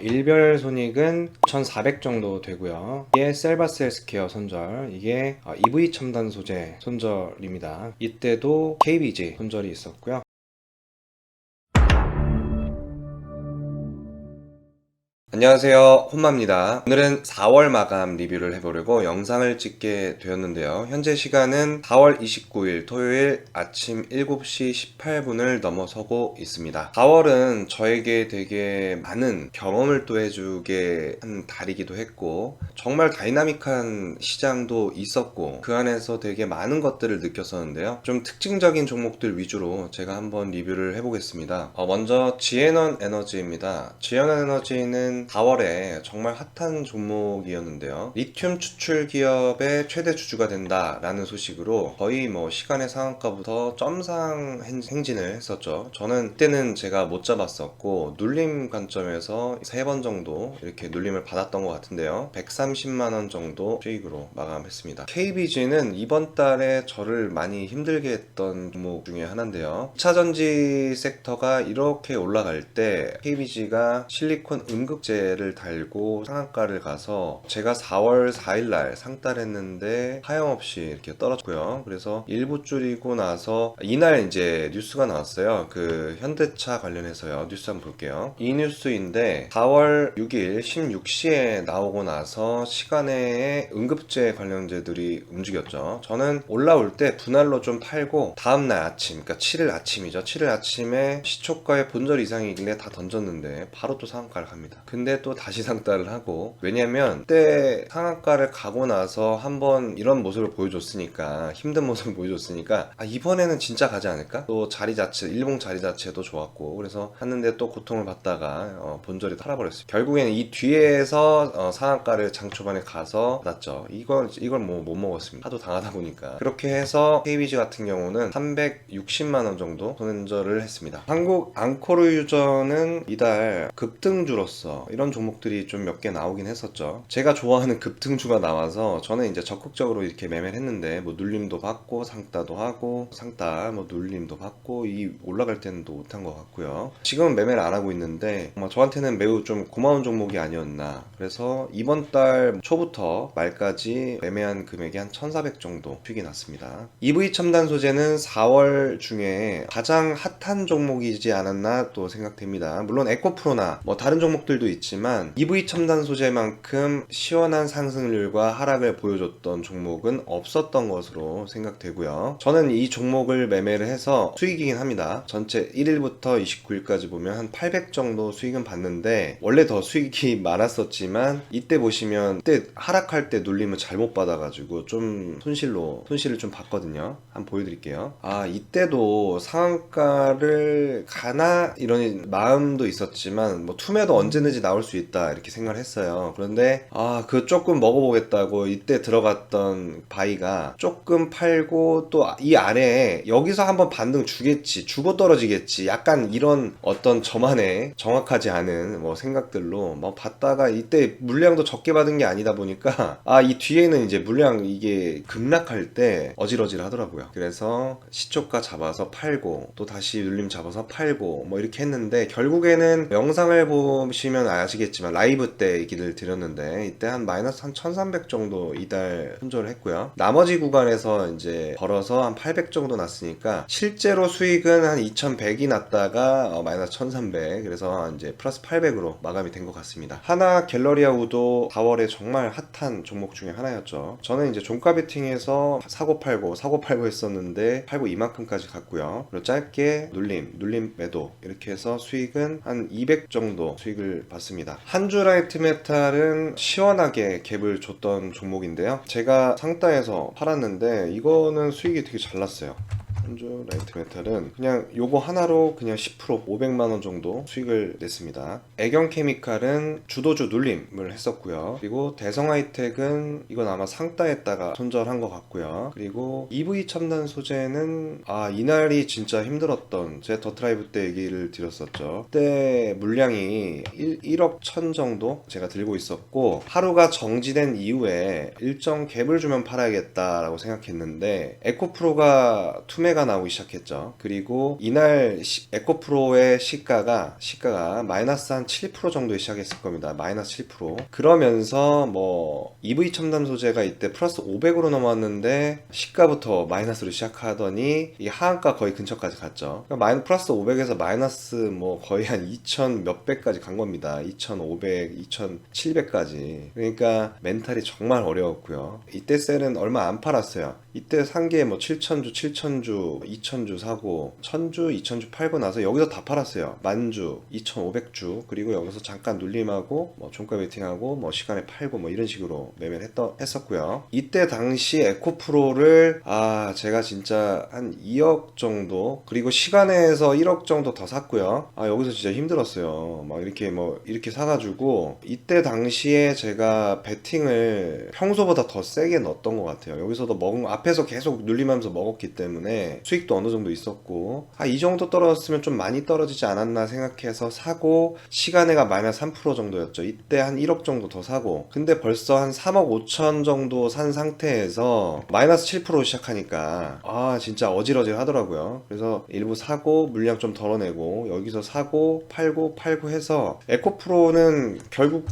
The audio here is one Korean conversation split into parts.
일별 손익은 1,400 정도 되고요. 이게 셀바스 헬스케어 손절, 이게 EV 첨단 소재 손절입니다. 이때도 KBG 손절이 있었고요. 안녕하세요, 혼마입니다. 오늘은 4월 마감 리뷰를 해보려고 영상을 찍게 되었는데요. 현재 시간은 4월 29일 토요일 아침 7시 18분을 넘어서고 있습니다. 4월은 저에게 되게 많은 경험을 또 해주게 한 달이기도 했고, 정말 다이나믹한 시장도 있었고, 그 안에서 되게 많은 것들을 느꼈었는데요. 좀 특징적인 종목들 위주로 제가 한번 리뷰를 해보겠습니다. 먼저 지에넌 에너지입니다. 지에넌 에너지는 4월에 정말 핫한 종목이었는데요. 리튬 추출 기업의 최대 주주가 된다라는 소식으로 거의 시간의 상한가부터 점상 행진을 했었죠. 저는 그때는 제가 못 잡았었고, 눌림 관점에서 3번 정도 이렇게 눌림을 받았던 것 같은데요. 130만원 정도 수익으로 마감했습니다. KBG는 이번 달에 저를 많이 힘들게 했던 종목 중에 하나인데요. 2차전지 섹터가 이렇게 올라갈 때 KBG가 실리콘 음극재 를 달고 상한가를 가서 제가 4월 4일날 상따했는데 하염없이 이렇게 떨어졌고요. 그래서 일부 줄이고 나서 이날 이제 뉴스가 나왔어요. 그 현대차 관련해서요. 뉴스 한번 볼게요. 이 뉴스인데 4월 6일 16시에 나오고 나서 시간에 응급제 관련주들이 움직였죠. 저는 올라올 때 분할로 좀 팔고 다음날 아침, 그러니까 7일 아침이죠. 7일 아침에 시초가의 본절 이상이길래 다 던졌는데 바로 또 상한가를 갑니다. 근데 또 다시 상따를 하고, 왜냐면 그때 상한가를 가고 나서 한번 이런 모습을 보여줬으니까, 힘든 모습을 보여줬으니까 이번에는 진짜 가지 않을까? 또 자리 자체, 일봉 자리 자체도 좋았고, 그래서 했는데 또 고통을 받다가 본절이 탈아버렸어요. 결국에는 이 뒤에서 상한가를 장 초반에 가서 받았죠. 이걸 못 먹었습니다. 하도 당하다 보니까. 그렇게 해서 KBG 같은 경우는 360만원 정도 손절을 했습니다. 한국 앙코르 유저는 이달 급등주로서 이런 종목들이 좀 몇 개 나오긴 했었죠. 제가 좋아하는 급등주가 나와서 저는 이제 적극적으로 이렇게 매매를 했는데, 눌림도 받고 상따도 하고, 상따 눌림도 받고, 이 올라갈 때는 또 못한 것 같고요. 지금은 매매를 안 하고 있는데 저한테는 매우 좀 고마운 종목이 아니었나. 그래서 이번 달 초부터 말까지 매매한 금액이 한 1,400 정도 수익이 났습니다. EV 첨단 소재는 4월 중에 가장 핫한 종목이지 않았나 또 생각됩니다. 물론 에코프로나 다른 종목들도 있지만 EV 첨단 소재만큼 시원한 상승률과 하락을 보여줬던 종목은 없었던 것으로 생각되고요. 저는 이 종목을 매매를 해서 수익이긴 합니다. 전체 1일부터 29일까지 보면 한 800 정도 수익은 봤는데, 원래 더 수익이 많았었지만 이때 보시면 그때 하락할 때 눌림을 잘못 받아가지고 좀 손실을 좀 봤거든요. 한번 보여드릴게요. 이때도 상한가를 가나 이런 마음도 있었지만 투매도 언제든지 나올 수 있다 이렇게 생각을 했어요. 그런데 그거 조금 먹어보겠다고 이때 들어갔던 바이가 조금 팔고, 또 이 아래에 여기서 한번 반등 주겠지, 주고 떨어지겠지, 약간 이런 어떤 저만의 정확하지 않은 생각들로 봤다가, 이때 물량도 적게 받은 게 아니다 보니까 이 뒤에는 이제 물량 이게 급락할 때 어질어질 하더라고요. 그래서 시초가 잡아서 팔고, 또 다시 눌림 잡아서 팔고 이렇게 했는데, 결국에는 영상을 보시면 아시겠지만 라이브 때 얘기를 드렸는데, 이때 한 마이너스 한 1300 정도 이달 손절을 했고요. 나머지 구간에서 이제 벌어서 한 800 정도 났으니까 실제로 수익은 한 2100이 났다가 마이너스 1300, 그래서 이제 플러스 800으로 마감이 된 것 같습니다. 하나 갤러리아 우도 4월에 정말 핫한 종목 중에 하나였죠. 저는 이제 종가 베팅에서 사고 팔고 했었는데, 팔고 이만큼까지 갔고요. 그리고 짧게 눌림 매도 이렇게 해서 수익은 한 200 정도 수익을 봤습니다. 한주라이트 메탈은 시원하게 갭을 줬던 종목인데요. 제가 상따에서 팔았는데 이거는 수익이 되게 잘 났어요. 한주 라이트 메탈은 그냥 요거 하나로 그냥 10% 500만원 정도 수익을 냈습니다. 애경 케미칼은 주도주 눌림을 했었고요. 그리고 대성 하이텍은 이건 아마 상따했다가 손절한 것 같고요. 그리고 EV 첨단 소재는 이날이 진짜 힘들었던, 제가 더트라이브 때 얘기를 드렸었죠. 그때 물량이 1억 1000 정도 제가 들고 있었고, 하루가 정지된 이후에 일정 갭을 주면 팔아야겠다라고 생각했는데, 에코프로가 투매 손해가 나오기 시작했죠. 그리고 이날 에코프로의 시가가 마이너스 한 7% 정도에 시작했을 겁니다. 마이너스 7%. 그러면서 뭐 EV 첨단 소재가 이때 플러스 500으로 넘어왔는데 시가부터 마이너스로 시작하더니 이 하한가 거의 근처까지 갔죠. 그러니까 플러스 500에서 마이너스 뭐 거의 한 2000 몇 배까지 간 겁니다. 2500, 2700까지. 그러니까 멘탈이 정말 어려웠고요. 이때 셀은 얼마 안 팔았어요. 이때 산 게 뭐 7000주, 2000주 사고 1000주, 2000주 팔고 나서 여기서 다 팔았어요. 10,000주, 2500주. 그리고 여기서 잠깐 눌림하고 뭐 종가 베팅하고 뭐 시간에 팔고 뭐 이런 식으로 매매를 했었고요. 이때 당시 에코프로를 제가 진짜 한 2억 정도, 그리고 시간에서 1억 정도 더 샀고요. 여기서 진짜 힘들었어요. 막 이렇게 사가지고 이때 당시에 제가 베팅을 평소보다 더 세게 넣었던 것 같아요. 여기서도 앞에서 계속 눌림하면서 먹었기 때문에 수익도 어느 정도 있었고, 이 정도 떨어졌으면 좀 많이 떨어지지 않았나 생각해서 사고, 시간에가 마이너스 3% 정도였죠. 이때 한 1억 정도 더 사고, 근데 벌써 한 3억 5천 정도 산 상태에서 마이너스 7% 시작하니까 진짜 어질어질 하더라고요. 그래서 일부 사고 물량 좀 덜어내고 여기서 사고 팔고 해서 에코프로는 결국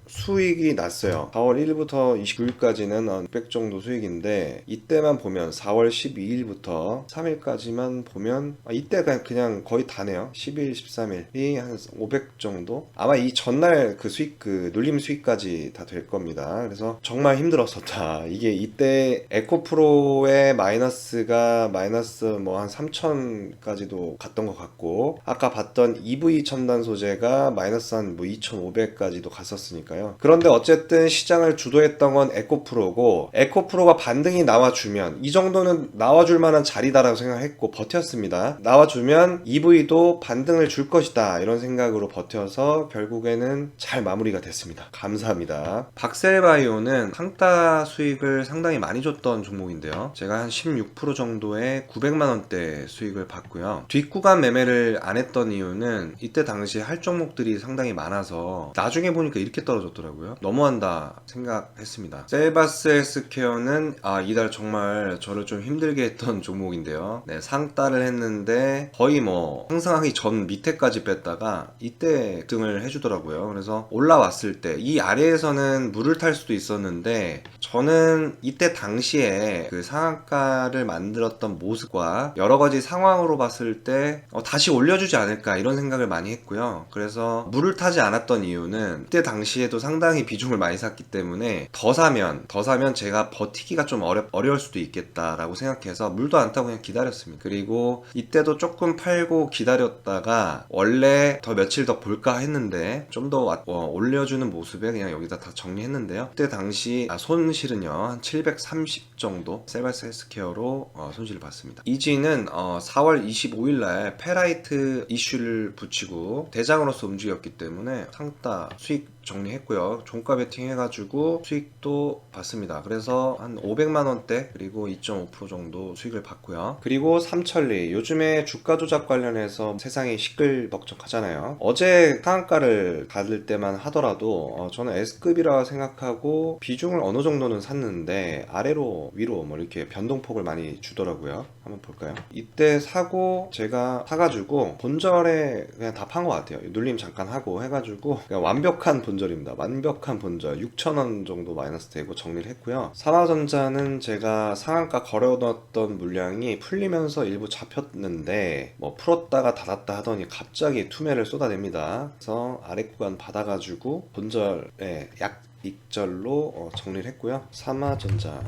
수익이 났어요. 4월 1일부터 29일까지는 600 정도 수익인데, 이때만 보면 4월 12일부터 3일까지만 보면 이때가 그냥 거의 다네요. 12일, 13일이 한 500 정도? 아마 이 전날 그 수익, 그 눌림 수익까지 다 될 겁니다. 그래서 정말 힘들었었다. 이게 이때 에코프로의 마이너스가 마이너스 뭐 한 3000까지도 갔던 것 같고, 아까 봤던 EV 첨단 소재가 마이너스 한 뭐 2500까지도 갔었으니까요. 그런데 어쨌든 시장을 주도했던 건 에코프로고, 에코프로가 반등이 나와주면 이 정도는 나와줄 만한 자리다라고 생각했고 버텼습니다. 나와주면 EV도 반등을 줄 것이다 이런 생각으로 버텨서 결국에는 잘 마무리가 됐습니다. 감사합니다. 박셀바이오는 상따 수익을 상당히 많이 줬던 종목인데요. 제가 한 16% 정도의 900만원대 수익을 봤고요. 뒷구간 매매를 안 했던 이유는 이때 당시에 할 종목들이 상당히 많아서 나중에 보니까 이렇게 떨어졌더라고요. 너무한다 생각했습니다. 셀바스 헬스케어는 이달 정말 저를 좀 힘들게 했던 종목인데요. 네, 상따를 했는데 거의 뭐 상승하기 전 밑에까지 뺐다가 이때 등을 해주더라고요. 그래서 올라왔을 때 이 아래에서는 물을 탈 수도 있었는데, 저는 이때 당시에 그 상한가를 만들었던 모습과 여러 가지 상황으로 봤을 때 다시 올려주지 않을까 이런 생각을 많이 했고요. 그래서 물을 타지 않았던 이유는 이때 당시에도 상당히 비중을 많이 샀기 때문에 더 사면 제가 버티기가 좀 어려울 수도 있겠다라고 생각해서 물도 안 타고 그냥 기다렸습니다. 그리고 이때도 조금 팔고 기다렸다가 원래 더 며칠 더 볼까 했는데 좀 더 올려주는 모습에 그냥 여기다 다 정리했는데요. 그때 당시 손실은요 한 730 정도 셀바스 헬스케어로 손실을 봤습니다. 이지는 4월 25일날 페라이트 이슈를 붙이고 대장으로서 움직였기 때문에 상따 수익 정리했고요. 종가 베팅 해가지고 수익도 봤습니다. 그래서 한 500만원대 그리고 2.5% 정도 수익을 봤고요. 그리고 삼천리, 요즘에 주가 조작 관련해서 세상이 시끌벅적하잖아요. 어제 상한가를 받을 때만 하더라도 저는 S급이라 생각하고 비중을 어느 정도는 샀는데 아래로 위로 뭐 이렇게 변동폭을 많이 주더라고요. 한번 볼까요? 이때 사고 제가 사가지고 본절에 그냥 다 판 것 같아요. 눌림 잠깐 하고 해가지고 그냥 완벽한 본절입니다. 완벽한 본절 6,000원 정도 마이너스 되고 정리를 했고요. 삼화전자는 제가 상한가 걸어놨던 물량이 풀리면서 일부 잡혔는데 뭐 풀었다가 닫았다 하더니 갑자기 투매를 쏟아냅니다. 그래서 아래 구간 받아가지고 본절에 약 익절로 정리를 했고요. 삼화전자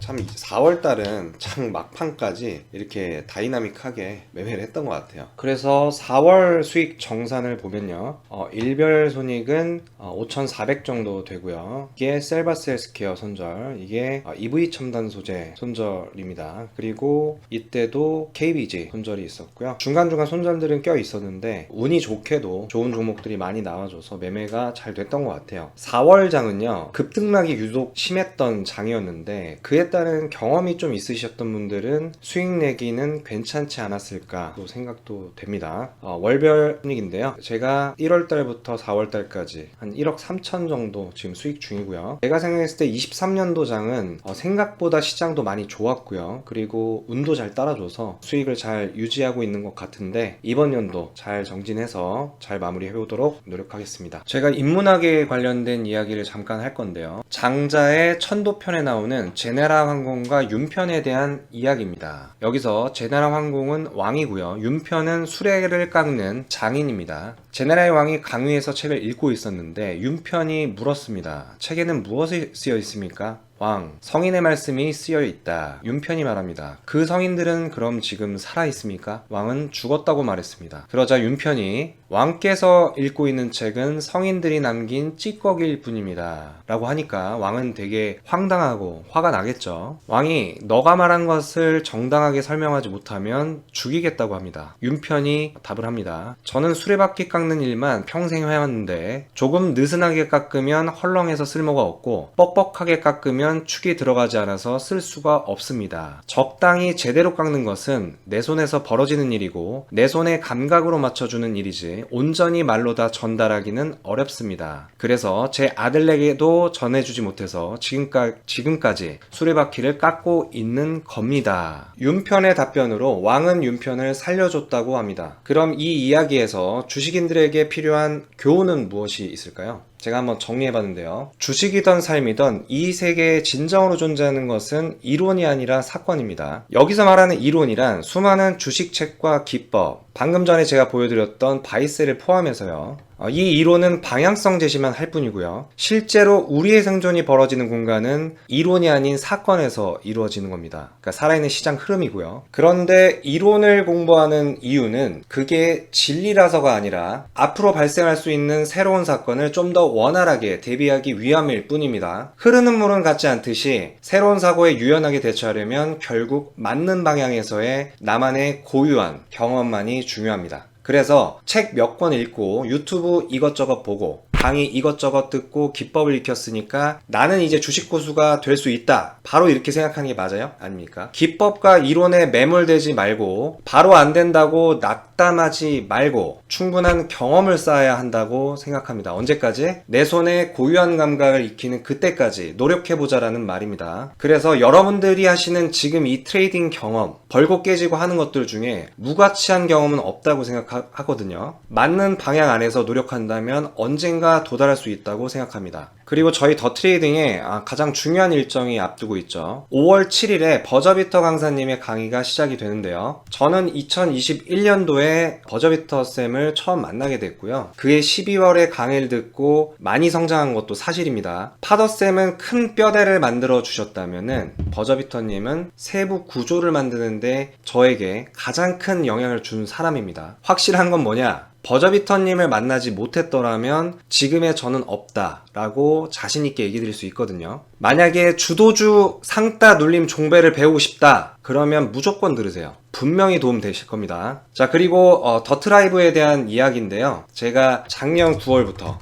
참 4월달은 참 막판까지 이렇게 다이나믹하게 매매를 했던 것 같아요. 그래서 4월 수익 정산을 보면요, 일별 손익은 5,400 정도 되고요. 이게 셀바스 헬스케어 손절, 이게 EV 첨단 소재 손절입니다. 그리고 이때도 KBG 손절이 있었고요. 중간중간 손절들은 껴 있었는데 운이 좋게도 좋은 종목들이 많이 나와줘서 매매가 잘 됐던 것 같아요. 4월 장은요 급등락이 유독 심했던 장이었는데 그에 따라 일단은 경험이 좀 있으셨던 분들은 수익 내기는 괜찮지 않았을까 또 생각도 됩니다. 월별 분위기인데요. 제가 1월달부터 4월달까지 한 1억 3천 정도 지금 수익 중이고요. 제가 생각했을 때 23년도 장은 생각보다 시장도 많이 좋았고요. 그리고 운도 잘 따라줘서 수익을 잘 유지하고 있는 것 같은데 이번 연도 잘 정진해서 잘 마무리해보도록 노력하겠습니다. 제가 인문학에 관련된 이야기를 잠깐 할 건데요. 장자의 천도편에 나오는 제네라 황공과 윤편에 대한 이야기입니다. 여기서 제네라 황공은 왕이고요. 윤편은 수레를 깎는 장인입니다. 제네라의 왕이 강위에서 책을 읽고 있었는데 윤편이 물었습니다. 책에는 무엇이 쓰여 있습니까? 왕, 성인의 말씀이 쓰여 있다. 윤편이 말합니다. 그 성인들은 그럼 지금 살아 있습니까? 왕은 죽었다고 말했습니다. 그러자 윤편이 왕께서 읽고 있는 책은 성인들이 남긴 찌꺼기일 뿐입니다. 라고 하니까 왕은 되게 황당하고 화가 나겠죠. 왕이 너가 말한 것을 정당하게 설명하지 못하면 죽이겠다고 합니다. 윤편이 답을 합니다. 저는 수레바퀴 깎는 일만 평생 해왔는데 조금 느슨하게 깎으면 헐렁해서 쓸모가 없고 뻑뻑하게 깎으면 축이 들어가지 않아서 쓸 수가 없습니다. 적당히 제대로 깎는 것은 내 손에서 벌어지는 일이고 내 손의 감각으로 맞춰주는 일이지 온전히 말로 다 전달하기는 어렵습니다. 그래서 제 아들에게도 전해주지 못해서 지금까지 수레바퀴를 깎고 있는 겁니다. 윤편의 답변으로 왕은 윤편을 살려줬다고 합니다. 그럼 이 이야기에서 주식인들에게 필요한 교훈은 무엇이 있을까요? 제가 한번 정리해봤는데요. 주식이던 삶이던 이 세계에 진정으로 존재하는 것은 이론이 아니라 사건입니다. 여기서 말하는 이론이란 수많은 주식책과 기법, 방금 전에 제가 보여드렸던 바이셀을 포함해서요. 이 이론은 방향성 제시만 할 뿐이고요. 실제로 우리의 생존이 벌어지는 공간은 이론이 아닌 사건에서 이루어지는 겁니다. 그러니까 살아있는 시장 흐름이고요. 그런데 이론을 공부하는 이유는 그게 진리라서가 아니라 앞으로 발생할 수 있는 새로운 사건을 좀 더 원활하게 대비하기 위함일 뿐입니다. 흐르는 물은 같지 않듯이 새로운 사고에 유연하게 대처하려면 결국 맞는 방향에서의 나만의 고유한 경험만이 중요합니다. 그래서 책 몇 권 읽고 유튜브 이것저것 보고 강의 이것저것 듣고 기법을 익혔으니까 나는 이제 주식 고수가 될 수 있다. 바로 이렇게 생각하는 게 맞아요? 아닙니까? 기법과 이론에 매몰되지 말고 바로 안 된다고 낙담하지 말고 충분한 경험을 쌓아야 한다고 생각합니다. 언제까지? 내 손에 고유한 감각을 익히는 그때까지 노력해보자라는 말입니다. 그래서 여러분들이 하시는 지금 이 트레이딩 경험, 벌고 깨지고 하는 것들 중에 무가치한 경험은 없다고 생각하거든요. 맞는 방향 안에서 노력한다면 언젠가 도달할 수 있다고 생각합니다. 그리고 저희 더 트레이딩에 가장 중요한 일정이 앞두고 있죠. 5월 7일에 버저비터 강사님의 강의가 시작이 되는데요. 저는 2021년도에 버저비터 쌤을 처음 만나게 됐고요. 그해 12월에 강의를 듣고 많이 성장한 것도 사실입니다. 파더 쌤은 큰 뼈대를 만들어 주셨다면은 버저비터님은 세부 구조를 만드는데 저에게 가장 큰 영향을 준 사람입니다. 확실한 건 뭐냐? 버저비터님을 만나지 못했더라면 지금의 저는 없다 라고 자신있게 얘기 드릴 수 있거든요. 만약에 주도주 상따 눌림 종배를 배우고 싶다 그러면 무조건 들으세요. 분명히 도움 되실 겁니다. 자, 그리고 더 트라이브에 대한 이야기인데요. 제가 작년 9월부터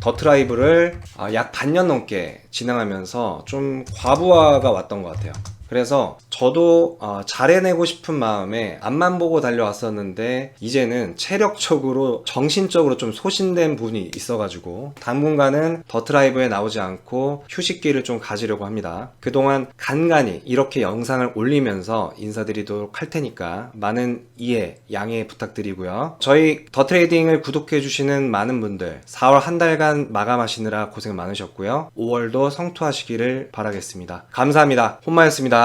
더 트라이브를 약 반년 넘게 진행하면서 좀 과부하가 왔던 것 같아요. 그래서 저도 잘해내고 싶은 마음에 앞만 보고 달려왔었는데 이제는 체력적으로 정신적으로 좀 소진된 부분이 있어가지고 당분간은 더 트라이브에 나오지 않고 휴식기를 좀 가지려고 합니다. 그동안 간간히 이렇게 영상을 올리면서 인사드리도록 할 테니까 많은 이해, 양해 부탁드리고요. 저희 더 트레이딩을 구독해주시는 많은 분들 4월 한 달간 마감하시느라 고생 많으셨고요. 5월도 성투하시기를 바라겠습니다. 감사합니다. 혼마였습니다.